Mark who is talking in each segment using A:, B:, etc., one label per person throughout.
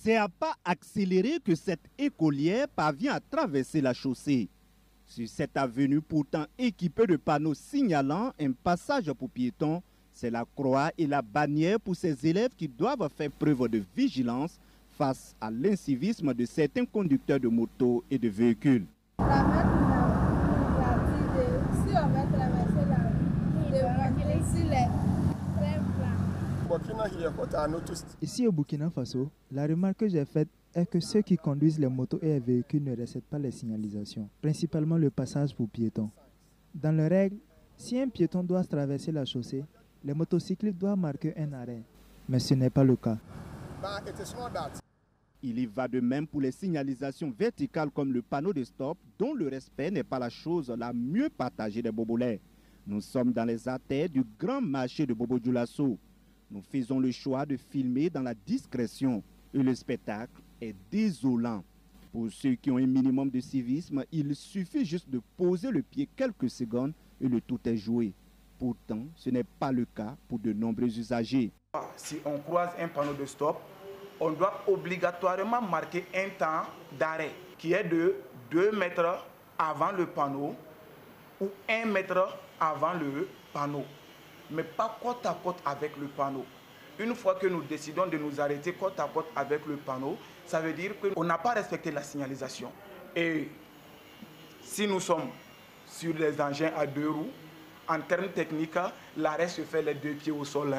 A: C'est à pas accéléré que cette écolière parvient à traverser la chaussée. Sur cette avenue pourtant équipée de panneaux signalant un passage pour piétons, c'est la croix et la bannière pour ces élèves qui doivent faire preuve de vigilance face à l'incivisme de certains conducteurs de motos et de véhicules.
B: La maître nous a dit si on va traverser la rue, de montrer si les trains plans.
C: Ici au Burkina Faso, la remarque que j'ai faite est que ceux qui conduisent les motos et les véhicules ne respectent pas les signalisations, principalement le passage pour piétons. Dans les règles, si un piéton doit traverser la chaussée, les motocyclistes doivent marquer un arrêt. Mais ce n'est pas le cas.
A: Il y va de même pour les signalisations verticales comme le panneau de stop, dont le respect n'est pas la chose la mieux partagée des Bobolais. Nous sommes dans les artères du grand marché de Bobo-Dioulasso. Nous faisons le choix de filmer dans la discrétion et le spectacle est désolant. Pour ceux qui ont un minimum de civisme, il suffit juste de poser le pied quelques secondes et le tout est joué. Pourtant, ce n'est pas le cas pour de nombreux usagers.
D: Si on croise un panneau de stop, on doit obligatoirement marquer un temps d'arrêt qui est de 2 mètres avant le panneau ou 1 mètre avant le panneau, mais pas côte à côte avec le panneau. Une fois que nous décidons de nous arrêter côte à côte avec le panneau, ça veut dire qu'on n'a pas respecté la signalisation. Et si nous sommes sur les engins à 2 roues, en termes techniques, l'arrêt se fait les 2 pieds au sol,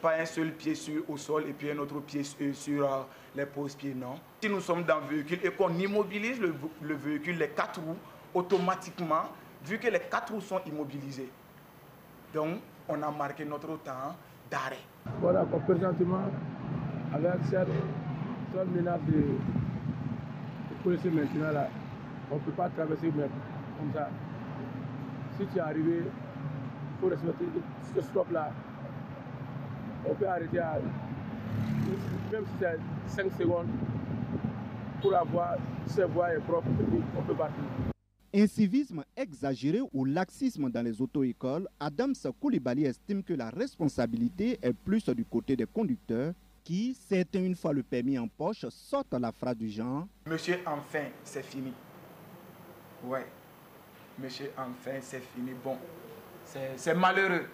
D: pas un seul pied au sol et puis un autre pied sur les pose-pieds, non. Si nous sommes dans le véhicule et qu'on immobilise le véhicule, les 4 roues, automatiquement, vu que les 4 roues sont immobilisées, donc on a marqué notre temps d'arrêt.
E: Voilà, présentement, avec cette menace de policiers maintenant, là, on ne peut pas traverser même comme ça. Si tu es arrivé, il faut respecter ce stop-là. On peut arrêter même si c'est 5 secondes, pour avoir ses voies propres, on peut partir.
A: Incivisme exagéré ou laxisme dans les auto-écoles, Adams Koulibaly estime que la responsabilité est plus du côté des conducteurs qui, certains une fois le permis en poche, sortent la phrase du genre «
D: Monsieur, enfin, c'est fini. » Ouais, monsieur, enfin, c'est fini. Bon, c'est malheureux.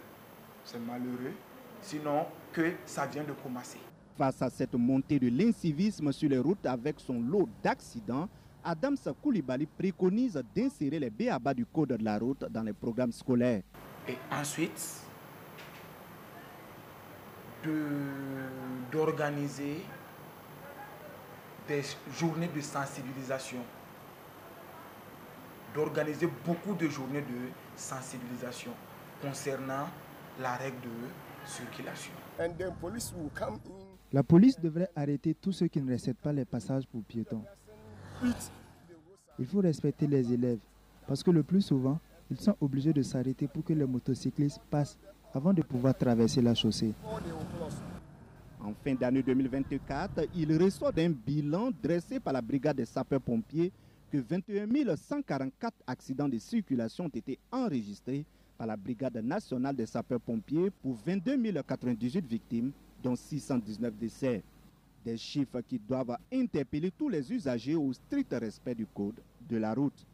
D: C'est malheureux, sinon que ça vient de commencer.
A: Face à cette montée de l'incivisme sur les routes avec son lot d'accidents, Adams Koulibaly préconise d'insérer les b.a.-ba du code de la route dans les programmes scolaires.
D: Et ensuite, d'organiser des journées de sensibilisation. D'organiser beaucoup de journées de sensibilisation concernant la règle de circulation.
C: La police devrait arrêter tous ceux qui ne respectent pas les passages pour piétons. Il faut respecter les élèves parce que le plus souvent, ils sont obligés de s'arrêter pour que les motocyclistes passent avant de pouvoir traverser la chaussée.
A: En fin d'année 2024, il ressort d'un bilan dressé par la brigade des sapeurs-pompiers que 21 144 accidents de circulation ont été enregistrés par la brigade nationale des sapeurs-pompiers pour 22 098 victimes, dont 619 décès. Des chiffres qui doivent interpeller tous les usagers au strict respect du code de la route.